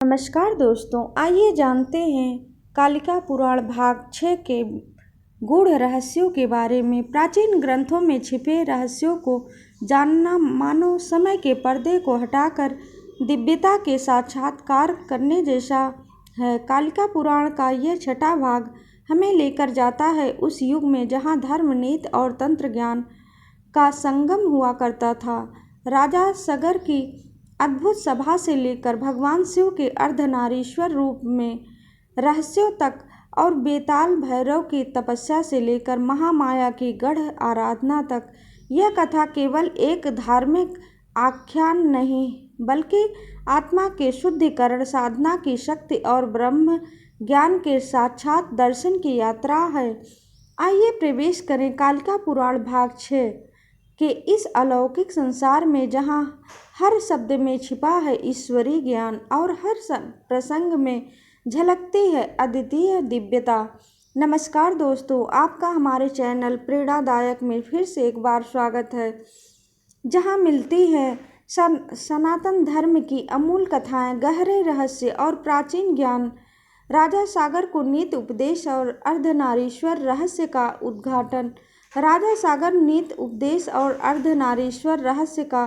नमस्कार दोस्तों, आइए जानते हैं कालिका पुराण भाग 6 के गूढ़ रहस्यों के बारे में। प्राचीन ग्रंथों में छिपे रहस्यों को जानना मानो समय के पर्दे को हटाकर दिव्यता के साक्षात्कार करने जैसा है। कालिका पुराण का यह 6वां भाग हमें लेकर जाता है उस युग में जहाँ धर्म, नीति और तंत्र ज्ञान का संगम हुआ करता था। राजा सगर की अद्भुत सभा से लेकर भगवान शिव के अर्धनारीश्वर रूप में रहस्यों तक और बेताल भैरव की तपस्या से लेकर महामाया की गढ़ आराधना तक, यह कथा केवल एक धार्मिक आख्यान नहीं बल्कि आत्मा के शुद्धिकरण, साधना की शक्ति और ब्रह्म ज्ञान के साक्षात दर्शन की यात्रा है। आइए प्रवेश करें कालिका पुराण भाग 6 के इस अलौकिक संसार में जहाँ हर शब्द में छिपा है ईश्वरीय ज्ञान और हर प्रसंग में झलकती है अद्वितीय दिव्यता। नमस्कार दोस्तों, आपका हमारे चैनल प्रेरणादायक में फिर से एक बार स्वागत है, जहाँ मिलती है सनातन धर्म की अमूल कथाएं, गहरे रहस्य और प्राचीन ज्ञान। राजा सागर को नीति उपदेश और अर्धनारीश्वर रहस्य का उद्घाटन। राजा सागर नीति उपदेश और अर्धनारीश्वर रहस्य का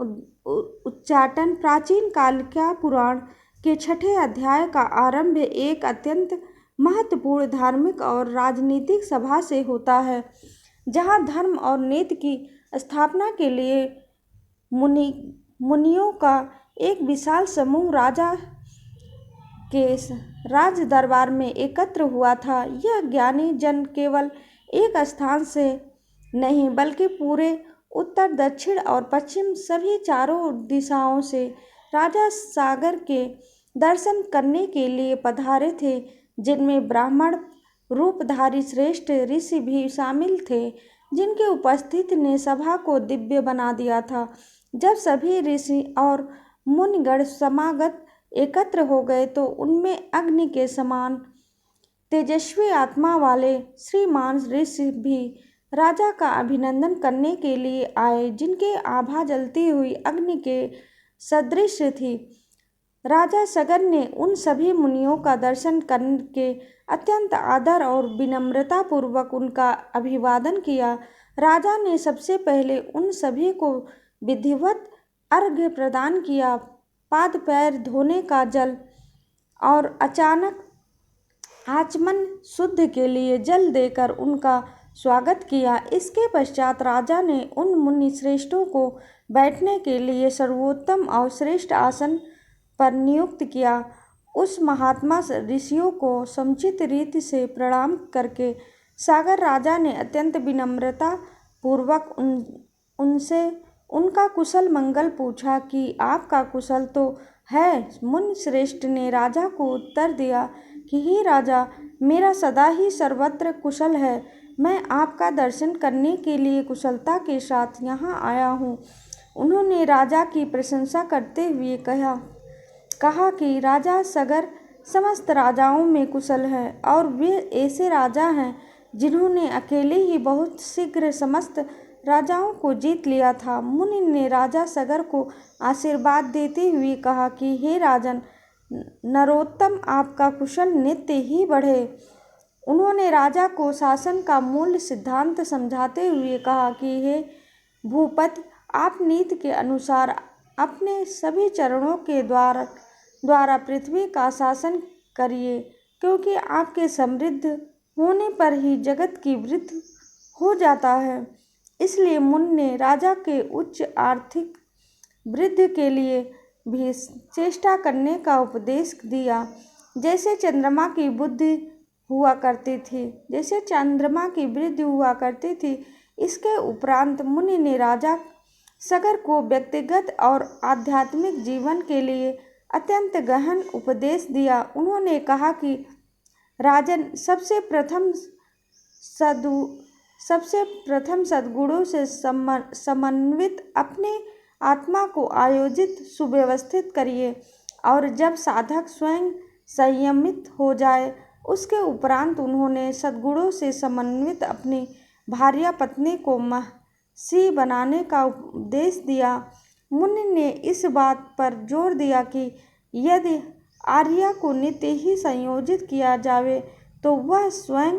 उच्चाटन। प्राचीन कालिका पुराण के 6ठे अध्याय का आरंभ एक अत्यंत महत्वपूर्ण धार्मिक और राजनीतिक सभा से होता है, जहाँ धर्म और नीति की स्थापना के लिए मुनियों का एक विशाल समूह राजा के राज दरबार में एकत्र हुआ था। यह ज्ञानी जन केवल एक स्थान से नहीं बल्कि पूरे उत्तर, दक्षिण और पश्चिम सभी चारों दिशाओं से राजा सागर के दर्शन करने के लिए पधारे थे, जिनमें ब्राह्मण रूपधारी श्रेष्ठ ऋषि भी शामिल थे, जिनके उपस्थिति ने सभा को दिव्य बना दिया था। जब सभी ऋषि और मुनिगण समागत एकत्र हो गए तो उनमें अग्नि के समान तेजस्वी आत्मा वाले श्रीमान ऋषि भी राजा का अभिनंदन करने के लिए आए, जिनके आभा जलती हुई अग्नि के सदृश थी। राजा सगर ने उन सभी मुनियों का दर्शन करके अत्यंत आदर और विनम्रता पूर्वक उनका अभिवादन किया। राजा ने सबसे पहले उन सभी को विधिवत अर्घ्य प्रदान किया, पाद पैर धोने का जल और अचानक आचमन शुद्ध के लिए जल देकर उनका स्वागत किया। इसके पश्चात राजा ने उन मुनि श्रेष्ठों को बैठने के लिए सर्वोत्तम और श्रेष्ठ आसन पर नियुक्त किया। उस महात्मा ऋषियों को समुचित रीति से प्रणाम करके सागर राजा ने अत्यंत विनम्रता पूर्वक उनसे उनका कुशल मंगल पूछा कि आपका कुशल तो है। मुनि श्रेष्ठ ने राजा को उत्तर दिया कि हे राजा, मेरा सदा ही सर्वत्र कुशल है। मैं आपका दर्शन करने के लिए कुशलता के साथ यहाँ आया हूँ। उन्होंने राजा की प्रशंसा करते हुए कहा कि राजा सगर समस्त राजाओं में कुशल है और वे ऐसे राजा हैं जिन्होंने अकेले ही बहुत शीघ्र समस्त राजाओं को जीत लिया था। मुनि ने राजा सगर को आशीर्वाद देते हुए कहा कि हे राजन नरोत्तम, आपका कुशल नित्य ही बढ़े। उन्होंने राजा को शासन का मूल सिद्धांत समझाते हुए कहा कि हे भूपति, आप नीति के अनुसार अपने सभी चरणों के द्वारा पृथ्वी का शासन करिए, क्योंकि आपके समृद्ध होने पर ही जगत की वृद्धि हो जाता है। इसलिए मुनि ने राजा के उच्च आर्थिक वृद्धि के लिए भी चेष्टा करने का उपदेश दिया, जैसे चंद्रमा की वृद्धि हुआ करती थी। इसके उपरांत मुनि ने राजा सगर को व्यक्तिगत और आध्यात्मिक जीवन के लिए अत्यंत गहन उपदेश दिया। उन्होंने कहा कि राजन, सबसे प्रथम सद्गुणों से समन्वित अपने आत्मा को आयोजित सुव्यवस्थित करिए, और जब साधक स्वयं संयमित हो जाए उसके उपरांत उन्होंने सद्गुणों से समन्वित अपनी भार्या पत्नी को महसी बनाने का उपदेश दिया। मुनि ने इस बात पर जोर दिया कि यदि आर्या को नित्य ही संयोजित किया जावे तो वह स्वयं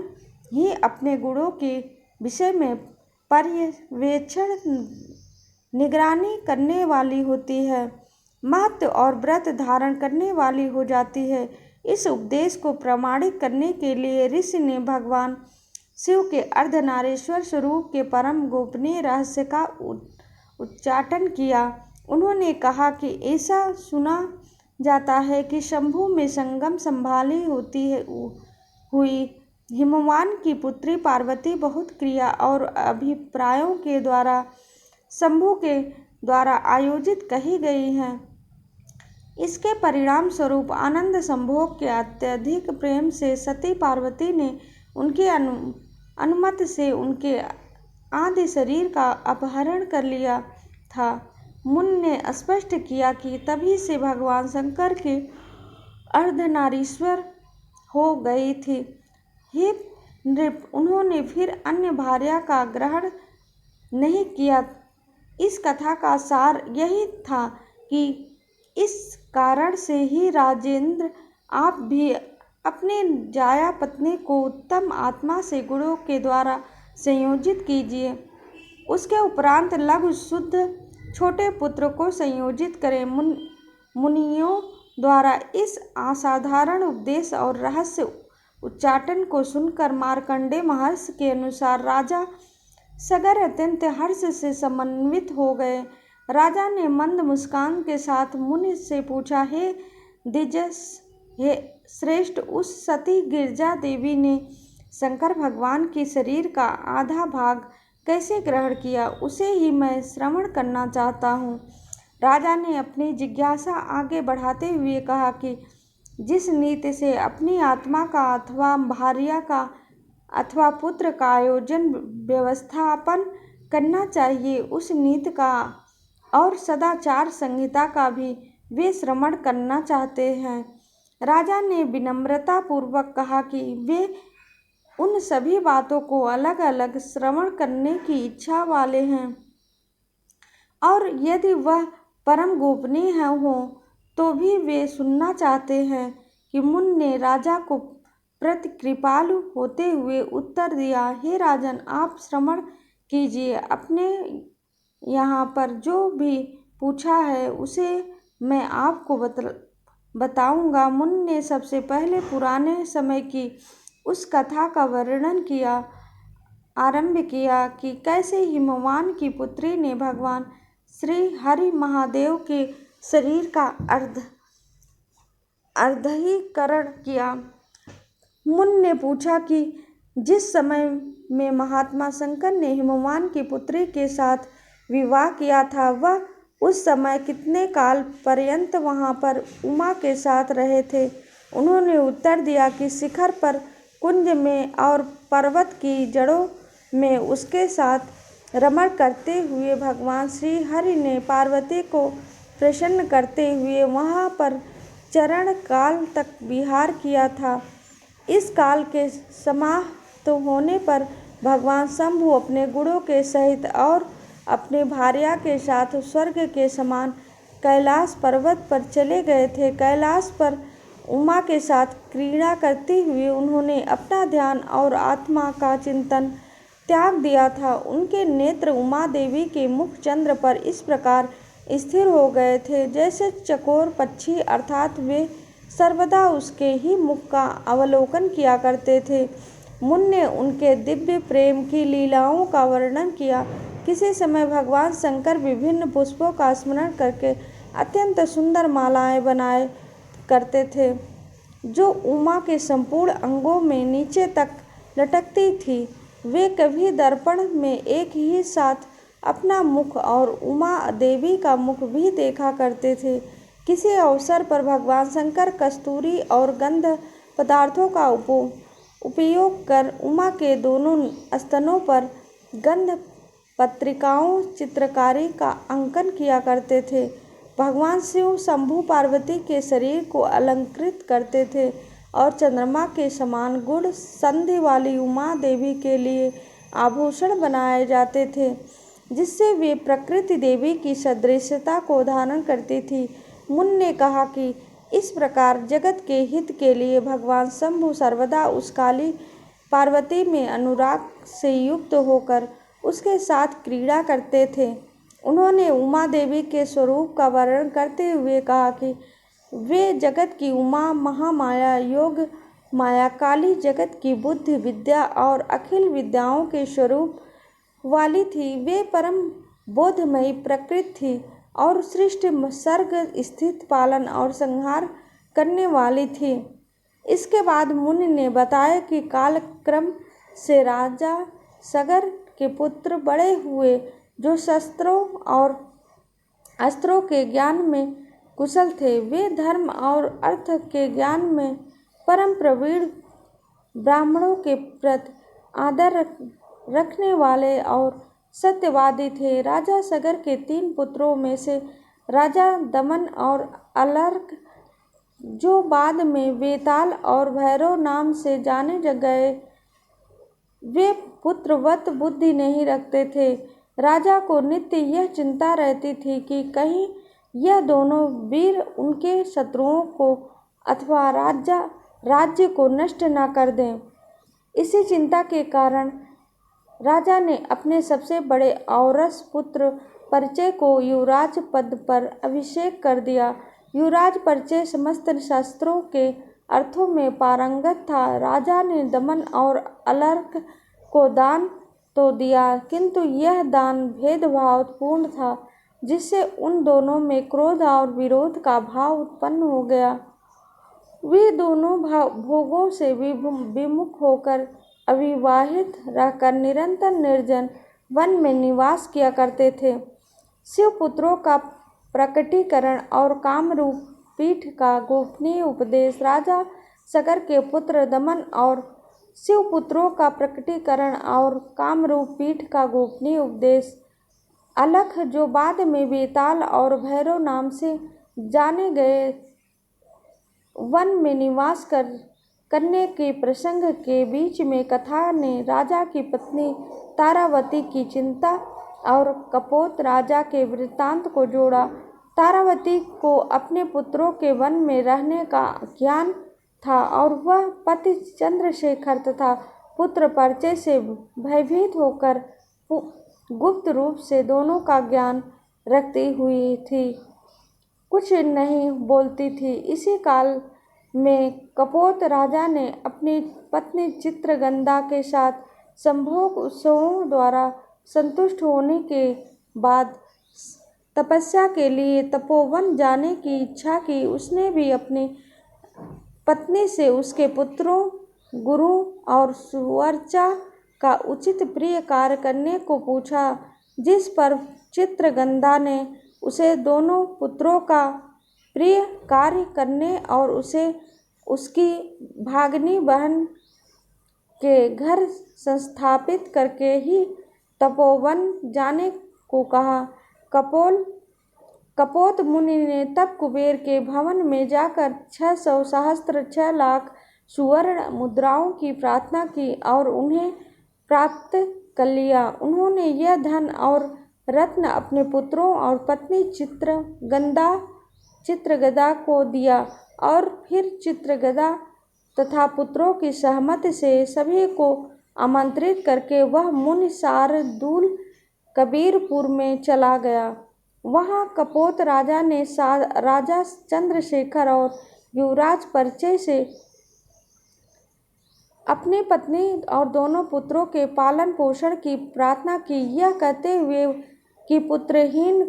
ही अपने गुणों के विषय में पर्यवेक्षण निगरानी करने वाली होती है, महत्व और व्रत धारण करने वाली हो जाती है। इस उपदेश को प्रमाणित करने के लिए ऋषि ने भगवान शिव के अर्धनारीश्वर स्वरूप के परम गोपनीय रहस्य का उच्चाटन किया। उन्होंने कहा कि ऐसा सुना जाता है कि शंभु में संगम संभाली होती हुई हिमवान की पुत्री पार्वती बहुत क्रिया और अभिप्रायों के द्वारा शंभु के द्वारा आयोजित कही गई हैं। इसके परिणाम स्वरूप आनंद संभोग के अत्यधिक प्रेम से सती पार्वती ने उनकी अनुमति से उनके आदि शरीर का अपहरण कर लिया था। मुनि ने स्पष्ट किया कि तभी से भगवान शंकर के अर्धनारीश्वर हो गई थी। हे नृप, उन्होंने फिर अन्य भार्या का ग्रहण नहीं किया। इस कथा का सार यही था कि इस कारण से ही राजेंद्र आप भी अपने जाया पत्नी को उत्तम आत्मा से गुणों के द्वारा संयोजित कीजिए। उसके उपरांत लघु शुद्ध छोटे पुत्र को संयोजित करें। मुनियों द्वारा इस असाधारण उपदेश और रहस्य उच्चाटन को सुनकर मार्कंडेय महर्षि के अनुसार राजा सगर अत्यंत हर्ष से समन्वित हो गए। राजा ने मंद मुस्कान के साथ मुनि से पूछा, हे दिजस, हे श्रेष्ठ, उस सती गिरजा देवी ने शंकर भगवान के शरीर का आधा भाग कैसे ग्रहण किया? उसे ही मैं श्रवण करना चाहता हूँ। राजा ने अपनी जिज्ञासा आगे बढ़ाते हुए कहा कि जिस नीति से अपनी आत्मा का अथवा भार्या का अथवा पुत्र का आयोजन व्यवस्थापन करना चाहिए, उस नीति का और सदाचार संहिता का भी वे श्रवण करना चाहते हैं। राजा ने विनम्रता पूर्वक कहा कि वे उन सभी बातों को अलग अलग श्रवण करने की इच्छा वाले हैं और यदि वह परम गोपनीय हो तो भी वे सुनना चाहते हैं। कि मुनि ने राजा को प्रति कृपालु होते हुए उत्तर दिया, हे राजन, आप श्रवण कीजिए। अपने यहाँ पर जो भी पूछा है उसे मैं आपको बताऊंगा। मुनि ने सबसे पहले पुराने समय की उस कथा का वर्णन किया आरंभ किया कि कैसे हिमवान की पुत्री ने भगवान श्री हरि महादेव के शरीर का अर्धहीकरण किया। मुनि ने पूछा कि जिस समय में महात्मा शंकर ने हिमवान की पुत्री के साथ विवाह किया था, वह उस समय कितने काल पर्यंत वहाँ पर उमा के साथ रहे थे? उन्होंने उत्तर दिया कि शिखर पर, कुंज में और पर्वत की जड़ों में उसके साथ रमण करते हुए भगवान श्री हरि ने पार्वती को प्रसन्न करते हुए वहाँ पर चरण काल तक विहार किया था। इस काल के समाप्त होने पर भगवान शंभु अपने गुणों के सहित और अपनी भार्या के साथ स्वर्ग के समान कैलाश पर्वत पर चले गए थे। कैलाश पर उमा के साथ क्रीड़ा करते हुए उन्होंने अपना ध्यान और आत्मा का चिंतन त्याग दिया था। उनके नेत्र उमा देवी के मुख चंद्र पर इस प्रकार स्थिर हो गए थे जैसे चकोर पक्षी, अर्थात वे सर्वदा उसके ही मुख का अवलोकन किया करते थे। मुनि ने उनके दिव्य प्रेम की लीलाओं का वर्णन किया। किसी समय भगवान शंकर विभिन्न पुष्पों का स्मरण करके अत्यंत सुंदर मालाएं बनाए करते थे जो उमा के संपूर्ण अंगों में नीचे तक लटकती थी। वे कभी दर्पण में एक ही साथ अपना मुख और उमा देवी का मुख भी देखा करते थे। किसी अवसर पर भगवान शंकर कस्तूरी और गंध पदार्थों का उपयोग कर उमा के दोनों स्तनों पर गंध पत्रिकाओं चित्रकारी का अंकन किया करते थे। भगवान शिव शंभु पार्वती के शरीर को अलंकृत करते थे और चंद्रमा के समान गुण संधि वाली उमा देवी के लिए आभूषण बनाए जाते थे जिससे वे प्रकृति देवी की सदृशता को धारण करती थी। मुनि ने कहा कि इस प्रकार जगत के हित के लिए भगवान शंभु सर्वदा उस काली पार्वती में अनुराग से युक्त होकर उसके साथ क्रीड़ा करते थे। उन्होंने उमा देवी के स्वरूप का वर्णन करते हुए कहा कि वे जगत की उमा, महामाया, योग माया, काली, जगत की बुद्धि, विद्या और अखिल विद्याओं के स्वरूप वाली थी। वे परम बोधमयी प्रकृति थी और सृष्टि, सर्ग, स्थित, पालन और संहार करने वाली थी। इसके बाद मुनि ने बताया कि कालक्रम से राजा सगर के पुत्र बड़े हुए, जो शस्त्रों और अस्त्रों के ज्ञान में कुशल थे। वे धर्म और अर्थ के ज्ञान में परम प्रवीण, ब्राह्मणों के प्रति आदर रखने वाले और सत्यवादी थे। राजा सगर के 3 पुत्रों में से राजा दमन और अलर्क, जो बाद में वेताल और भैरव नाम से जाने गए, वे पुत्रवत बुद्धि नहीं रखते थे। राजा को नित्य यह चिंता रहती थी कि कहीं यह दोनों वीर उनके शत्रुओं को अथवा राज्य को नष्ट न कर दें। इसी चिंता के कारण राजा ने अपने सबसे बड़े औरस पुत्र परिचय को युवराज पद पर अभिषेक कर दिया। युवराज परिचय समस्त शास्त्रों के अर्थों में पारंगत था। राजा ने दमन और अलर्क को दान तो दिया, किंतु यह दान भेदभावपूर्ण था, जिससे उन दोनों में क्रोध और विरोध का भाव उत्पन्न हो गया। वे दोनों भोगों से विमुख होकर अविवाहित रहकर निरंतर निर्जन वन में निवास किया करते थे। शिवपुत्रों का प्रकटीकरण और कामरूप पीठ का गोपनीय उपदेश। राजा सगर के पुत्र दमन और शिवपुत्रों का प्रकटीकरण और कामरूप पीठ का गोपनीय उपदेश। अलख, जो बाद में वेताल और भैरव नाम से जाने गए, वन में निवास करने के प्रसंग के बीच में कथा ने राजा की पत्नी तारावती की चिंता और कपोत राजा के वृत्तांत को जोड़ा। तारावती को अपने पुत्रों के वन में रहने का ज्ञान था और वह पति चंद्रशेखर तथा पुत्र परिचय से भयभीत होकर गुप्त रूप से दोनों का ज्ञान रखती हुई थी, कुछ नहीं बोलती थी। इसी काल में कपोत राजा ने अपनी पत्नी चित्रगंधा के साथ संभोग उत्सवों द्वारा संतुष्ट होने के बाद तपस्या के लिए तपोवन जाने की इच्छा की। उसने भी अपनी पत्नी से उसके पुत्रों, गुरु और सुवर्चा का उचित प्रिय कार्य करने को पूछा, जिस पर चित्रगंधा ने उसे दोनों पुत्रों का प्रिय कार्य करने और उसे उसकी भागनी बहन के घर संस्थापित करके ही तपोवन जाने को कहा। कपोत मुनि ने तब कुबेर के भवन में जाकर 600 सहस्त्र 6 लाख सुवर्ण मुद्राओं की प्रार्थना की और उन्हें प्राप्त कर लिया। उन्होंने यह धन और रत्न अपने पुत्रों और पत्नी चित्रगदा को दिया और फिर चित्रगदा तथा पुत्रों की सहमति से सभी को आमंत्रित करके वह मुनि शार्दूल कबीरपुर में चला गया। वहाँ कपोत राजा ने राजा चंद्रशेखर और युवराज परिचय से अपनी पत्नी और दोनों पुत्रों के पालन पोषण की प्रार्थना की, यह कहते हुए कि पुत्रहीन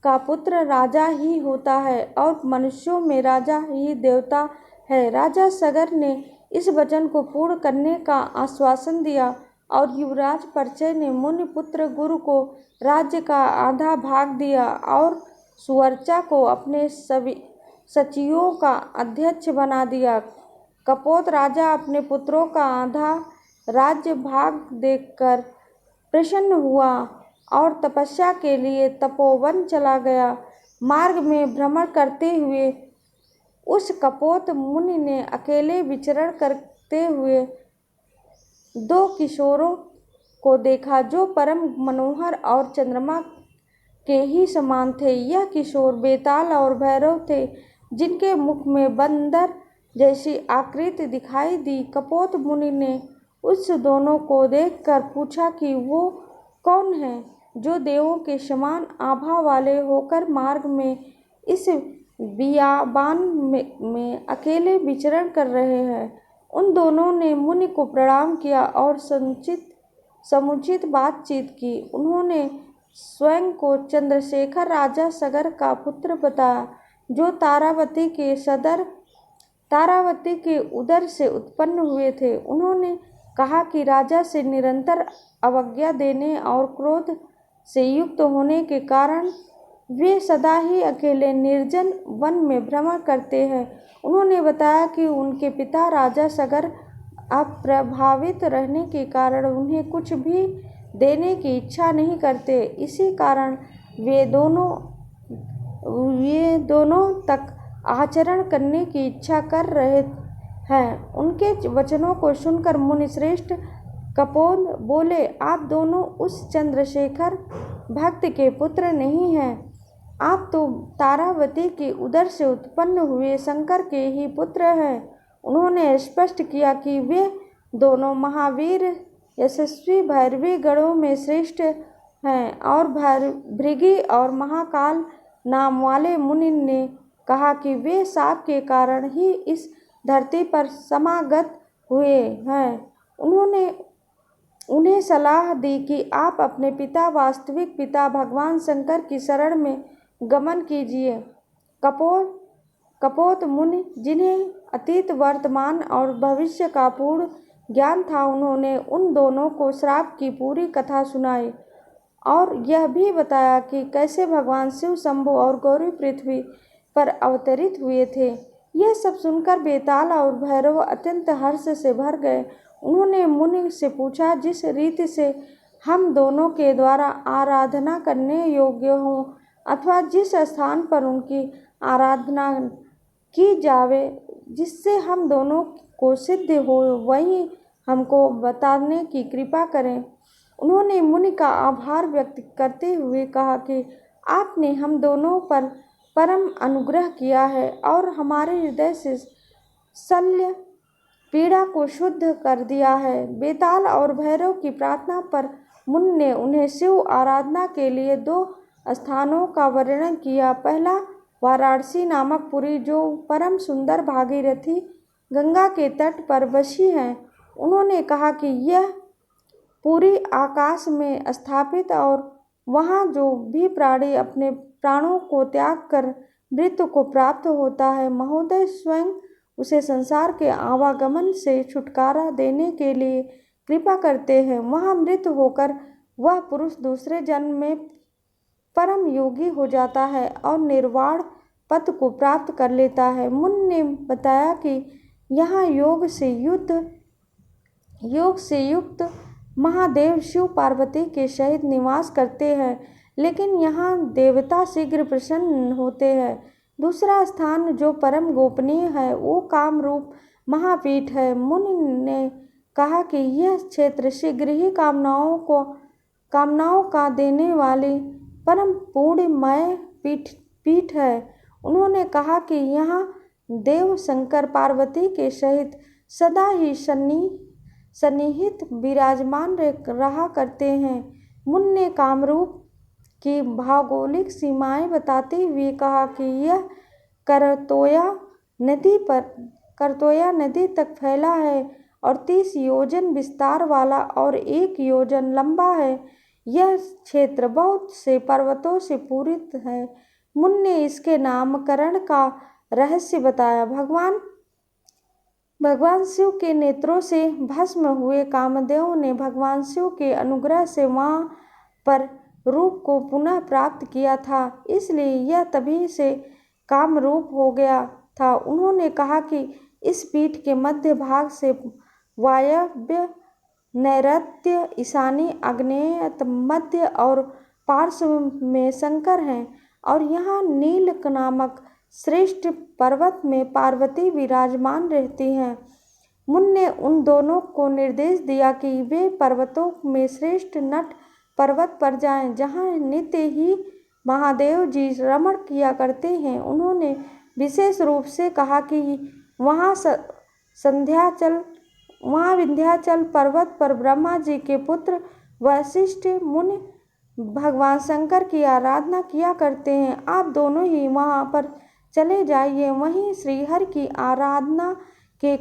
का पुत्र राजा ही होता है और मनुष्यों में राजा ही देवता है। राजा सगर ने इस वचन को पूर्ण करने का आश्वासन दिया और युवराज परिचय ने मुनि पुत्र गुरु को राज्य का आधा भाग दिया और सुवर्चा को अपने सचिवों का अध्यक्ष बना दिया। कपोत राजा अपने पुत्रों का आधा राज्य भाग देखकर प्रसन्न हुआ और तपस्या के लिए तपोवन चला गया। मार्ग में भ्रमण करते हुए उस कपोत मुनि ने अकेले विचरण करते हुए 2 किशोरों को देखा, जो परम मनोहर और चंद्रमा के ही समान थे। यह किशोर बेताल और भैरव थे। जिनके मुख में बंदर जैसी आकृति दिखाई दी। कपोत मुनि ने उस दोनों को देखकर पूछा कि वो कौन है जो देवों के समान आभा वाले होकर मार्ग में इस बियाबान में अकेले विचरण कर रहे हैं। उन दोनों ने मुनि को प्रणाम किया और समुचित बातचीत की। उन्होंने स्वयं को चंद्रशेखर राजा सगर का पुत्र बताया, जो तारावती के उदर से उत्पन्न हुए थे। उन्होंने कहा कि राजा से निरंतर अवज्ञा देने और क्रोध से युक्त होने के कारण वे सदा ही अकेले निर्जन वन में भ्रमण करते हैं। उन्होंने बताया कि उनके पिता राजा सगर अप्रभावित रहने के कारण उन्हें कुछ भी देने की इच्छा नहीं करते। इसी कारण वे दोनों तक आचरण करने की इच्छा कर रहे हैं। उनके वचनों को सुनकर मुनिश्रेष्ठ कपोत बोले, आप दोनों उस चंद्रशेखर भक्त के पुत्र नहीं हैं। आप तो तारावती के उदर से उत्पन्न हुए शंकर के ही पुत्र हैं। उन्होंने स्पष्ट किया कि वे दोनों महावीर यशस्वी भैरवी गणों में श्रेष्ठ हैं। और भृगि और महाकाल नाम वाले मुनि ने कहा कि वे शाप के कारण ही इस धरती पर समागत हुए हैं। उन्होंने उन्हें सलाह दी कि आप अपने वास्तविक पिता भगवान शंकर की शरण में गमन कीजिए। कपोत मुनि, जिन्हें अतीत, वर्तमान और भविष्य का पूर्ण ज्ञान था, उन्होंने उन दोनों को श्राप की पूरी कथा सुनाई और यह भी बताया कि कैसे भगवान शिव शंभु और गौरी पृथ्वी पर अवतरित हुए थे। यह सब सुनकर बेताल और भैरव अत्यंत हर्ष से भर गए। उन्होंने मुनि से पूछा, जिस रीति से हम दोनों के द्वारा आराधना करने योग्य हों अथवा जिस स्थान पर उनकी आराधना की जावे जिससे हम दोनों को सिद्ध हो, वहीं हमको बताने की कृपा करें। उन्होंने मुनि का आभार व्यक्त करते हुए कहा कि आपने हम दोनों पर परम अनुग्रह किया है और हमारे हृदय से शल्य पीड़ा को शुद्ध कर दिया है। बेताल और भैरव की प्रार्थना पर मुनि ने उन्हें शिव आराधना के लिए 2 स्थानों का वर्णन किया। पहला वाराणसी नामक पुरी, जो परम सुंदर भागीरथी गंगा के तट पर बसी है। उन्होंने कहा कि यह पूरी आकाश में स्थापित और वहाँ जो भी प्राणी अपने प्राणों को त्याग कर मृत्यु को प्राप्त होता है, महोदय स्वयं उसे संसार के आवागमन से छुटकारा देने के लिए कृपा करते हैं। वहाँ मृत होकर वह पुरुष दूसरे जन्म में परम योगी हो जाता है और निर्वाण पद को प्राप्त कर लेता है। मुनि ने बताया कि यहाँ योग से युक्त महादेव शिव पार्वती के सहित निवास करते हैं, लेकिन यहाँ देवता शीघ्र प्रसन्न होते हैं। दूसरा स्थान जो परम गोपनीय है, वो कामरूप महापीठ है। मुनि ने कहा कि यह क्षेत्र शीघ्र ही कामनाओं का देने वाली परम पुण्यमय पीठ है। उन्होंने कहा कि यहाँ देव शंकर पार्वती के सहित सदा ही सन्निहित विराजमान रहा करते हैं। मुनि ने कामरूप की भौगोलिक सीमाएं बताते हुए कहा कि यह करतोया नदी तक फैला है और 30 योजन विस्तार वाला और 1 योजन लंबा है। यह क्षेत्र बहुत से पर्वतों से पूरित है। मुनि ने इसके नामकरण का रहस्य बताया। भगवान शिव के नेत्रों से भस्म हुए कामदेव ने भगवान शिव के अनुग्रह से वहाँ पर रूप को पुनः प्राप्त किया था, इसलिए यह तभी से कामरूप हो गया था। उन्होंने कहा कि इस पीठ के मध्य भाग से वायव्य, नैऋत्य, ईशानी, आग्नेय, मध्य और पार्श्व में शंकर हैं और यहाँ नील नामक श्रेष्ठ पर्वत में पार्वती विराजमान रहती हैं। मुनि ने उन दोनों को निर्देश दिया कि वे पर्वतों में श्रेष्ठ नट पर्वत पर जाएं, जहाँ नित्य ही महादेव जी रमण किया करते हैं। उन्होंने विशेष रूप से कहा कि वहाँ विंध्याचल पर्वत पर ब्रह्मा जी के पुत्र वशिष्ठ मुनि भगवान शंकर की आराधना किया करते हैं। आप दोनों ही वहाँ पर चले जाइए। वहीं श्रीहरि की आराधना के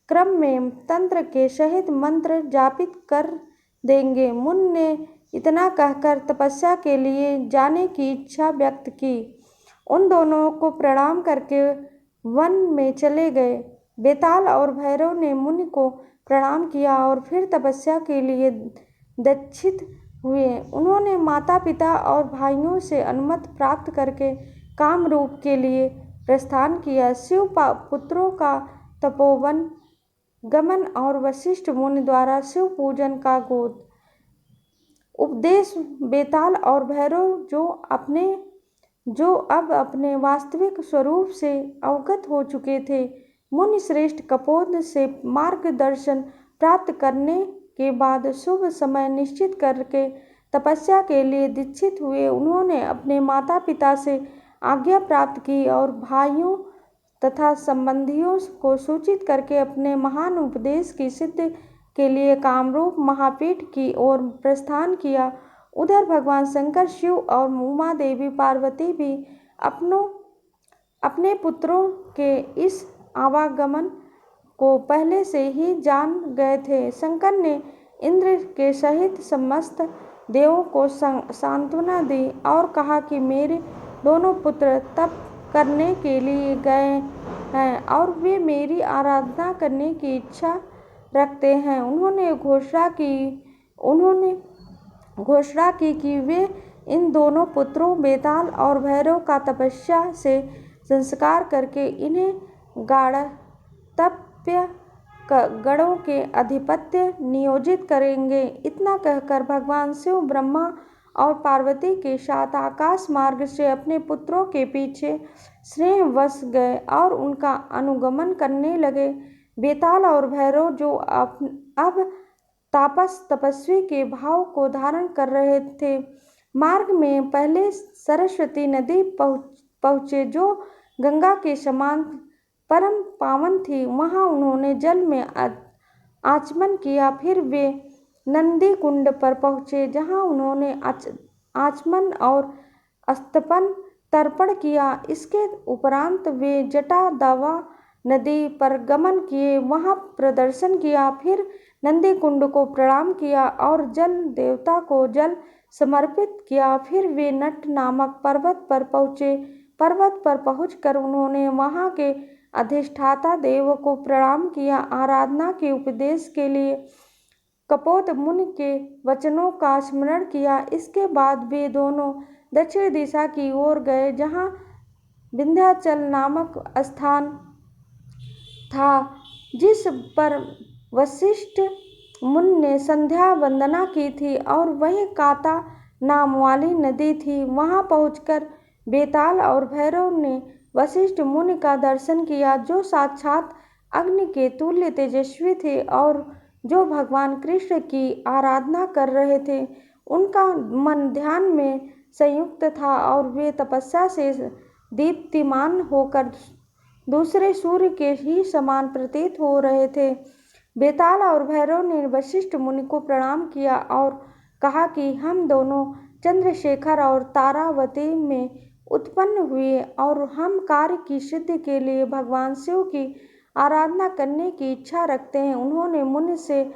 क्रम में तंत्र के सहित मंत्र जापित कर देंगे। मुनि ने इतना कहकर तपस्या के लिए जाने की इच्छा व्यक्त की। उन दोनों को प्रणाम करके वन में चले गए। बेताल और भैरव ने मुनि को प्रणाम किया और फिर तपस्या के लिए दीक्षित हुए। उन्होंने माता पिता और भाइयों से अनुमति प्राप्त करके कामरूप के लिए प्रस्थान किया। शिव पुत्रों का तपोवन गमन और वशिष्ठ मुनि द्वारा शिव पूजन का उपदेश। बेताल और भैरव जो अब अपने वास्तविक स्वरूप से अवगत हो चुके थे, मुनि श्रेष्ठ कपोद से मार्गदर्शन प्राप्त करने के बाद शुभ समय निश्चित करके तपस्या के लिए दीक्षित हुए। उन्होंने अपने माता पिता से आज्ञा प्राप्त की और भाइयों तथा संबंधियों को सूचित करके अपने महान उपदेश की सिद्धि के लिए कामरूप महापीठ की ओर प्रस्थान किया। उधर भगवान शंकर, शिव और उमा देवी पार्वती भी अपने पुत्रों के इस आवागमन को पहले से ही जान गए थे। शंकर ने इंद्र के सहित समस्त देवों को सांत्वना दी और कहा कि मेरे दोनों पुत्र तप करने के लिए गए हैं और वे मेरी आराधना करने की इच्छा रखते हैं। उन्होंने घोषणा की कि वे इन दोनों पुत्रों बेताल और भैरव का तपस्या से संस्कार करके इन्हें गाढ़तपस्या गणों के अधिपत्य नियोजित करेंगे। इतना कहकर भगवान शिव ब्रह्मा और पार्वती के साथ आकाश मार्ग से अपने पुत्रों के पीछे स्नेहवश गए और उनका अनुगमन करने लगे। बेताल और भैरव जो अब तपस्वी के भाव को धारण कर रहे थे, मार्ग में पहले सरस्वती नदी पहुँचे जो गंगा के समान परम पावन थी। वहाँ उन्होंने जल में आचमन किया। फिर वे नंदी कुंड पर पहुँचे जहाँ उन्होंने आचमन और स्तपन तर्पण किया। इसके उपरांत वे जटा दावा नदी पर गमन किए, वहाँ प्रदर्शन किया। फिर नंदी कुंड को प्रणाम किया और जल देवता को जल समर्पित किया। फिर वे नट नामक पर्वत पर पहुँचे। पर्वत पर पहुँचकर उन्होंने वहाँ के अधिष्ठाता देव को प्रणाम किया। आराधना के उपदेश के लिए कपोत मुनि के वचनों का स्मरण किया। इसके बाद वे दोनों दक्षिण दिशा की ओर गए जहाँ विंध्याचल नामक स्थान था, जिस पर वशिष्ठ मुनि ने संध्या वंदना की थी और वहीं काता नाम वाली नदी थी। वहां पहुंचकर बेताल और भैरव ने वशिष्ठ मुनि का दर्शन किया, जो साक्षात अग्नि के तुल्य तेजस्वी थे और जो भगवान कृष्ण की आराधना कर रहे थे। उनका मन ध्यान में संयुक्त था और वे तपस्या से दीप्तिमान होकर दूसरे सूर्य के ही समान प्रतीत हो रहे थे। बेताल और भैरव ने वशिष्ठ मुनि को प्रणाम किया और कहा कि हम दोनों चंद्रशेखर और तारावती में उत्पन्न हुए और हम कार्य की सिद्धि के लिए भगवान शिव की आराधना करने की इच्छा रखते हैं। उन्होंने मुनि से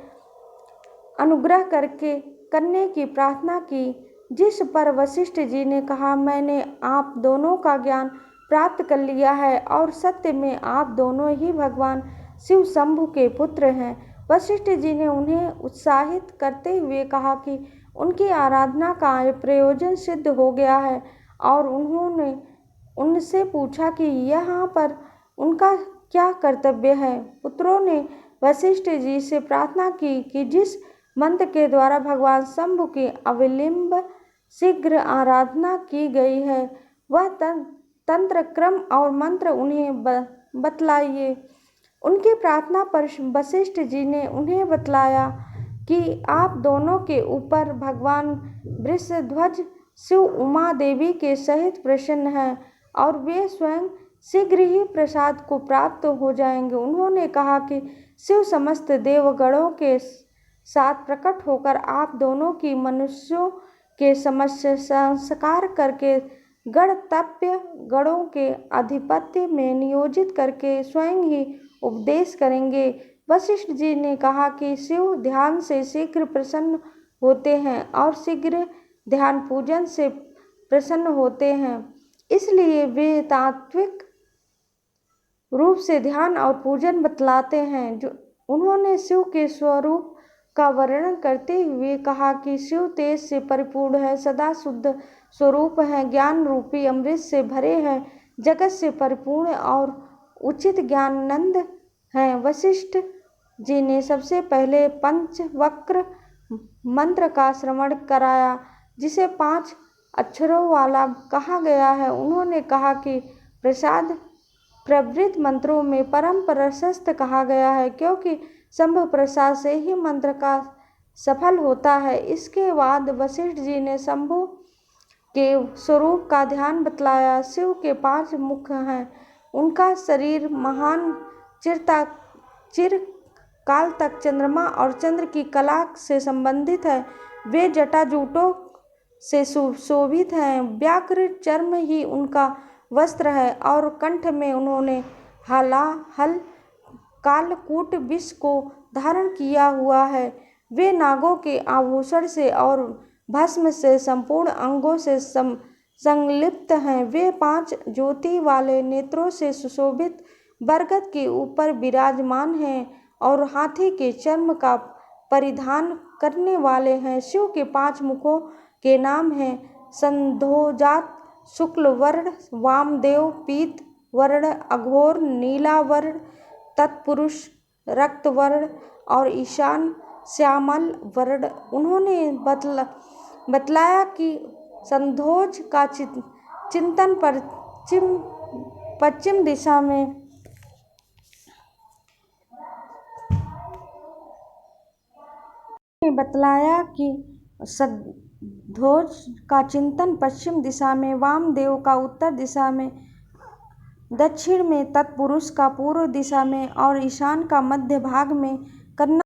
अनुग्रह करने की प्रार्थना की, जिस पर वशिष्ठ जी ने कहा, मैंने आप दोनों का ज्ञान प्राप्त कर लिया है और सत्य में आप दोनों ही भगवान शिव शंभु के पुत्र हैं। वशिष्ठ जी ने उन्हें उत्साहित करते हुए कहा कि उनकी आराधना का प्रयोजन सिद्ध हो गया है और उन्होंने उनसे पूछा कि यहाँ पर उनका क्या कर्तव्य है। पुत्रों ने वशिष्ठ जी से प्रार्थना की कि जिस मंत्र के द्वारा भगवान शंभु की अविलंब शीघ्र आराधना की गई है, वह तंत्र क्रम और मंत्र उन्हें बतलाइए। उनकी प्रार्थना पर वशिष्ठ जी ने उन्हें बतलाया कि आप दोनों के ऊपर भगवान वृषध्वज शिव उमा देवी के सहित प्रसन्न हैं। और वे स्वयं शीघ्र ही प्रसाद को प्राप्त हो जाएंगे। उन्होंने कहा कि शिव समस्त देवगणों के साथ प्रकट होकर आप दोनों की मनुष्यों के समक्ष संस्कार करके गणतव्य गणों के आधिपत्य में नियोजित करके स्वयं ही उपदेश करेंगे। वशिष्ठ जी ने कहा कि शिव ध्यान से शीघ्र प्रसन्न होते हैं और शीघ्र ध्यान पूजन से प्रसन्न होते हैं, इसलिए वे तात्विक रूप से ध्यान और पूजन बतलाते हैं। जो उन्होंने शिव के स्वरूप का वर्णन करते हुए कहा कि शिव तेज से परिपूर्ण है, सदा शुद्ध स्वरूप है, ज्ञान रूपी अमृत से भरे हैं, जगत से परिपूर्ण और उचित ज्ञाननंद हैं। वशिष्ठ जी ने सबसे पहले पंचवक्र मंत्र का श्रवण कराया, जिसे 5 अक्षरों वाला कहा गया है। उन्होंने कहा कि प्रसाद प्रवृत्त मंत्रों में परम प्रशस्त कहा गया है, क्योंकि शंभु प्रसाद से ही मंत्र का सफल होता है। इसके बाद वशिष्ठ जी ने शंभु के स्वरूप का ध्यान बतलाया। शिव के 5 मुख हैं, उनका शरीर महान चिरकाल तक चंद्रमा और चंद्र की कला से संबंधित है। वे जटाजूटों से सुशोभित हैं, व्याघ्र चर्म ही उनका वस्त्र है और कंठ में उन्होंने हलाहल कालकूट विष को धारण किया हुआ है। वे नागों के आभूषण से और भस्म से संपूर्ण अंगों से संलिप्त हैं। वे 5 ज्योति वाले नेत्रों से सुशोभित बरगद के ऊपर विराजमान हैं और हाथी के चर्म का परिधान करने वाले हैं। शिव के 5 मुखों के नाम हैं संध्योजात, शुक्ल वर्ण, वामदेव, पीत वर्ण, अघोर, नीला वर्ण, तत्पुरुष, रक्त वर्ण और ईशान श्यामल वर्ण। उन्होंने बतलाया कि संध्योज का चिंतन पश्चिम दिशा में पश्चिम दिशा में, वामदेव का उत्तर दिशा में, दक्षिण में, तत्पुरुष का पूर्व दिशा में और ईशान का मध्य भाग में करना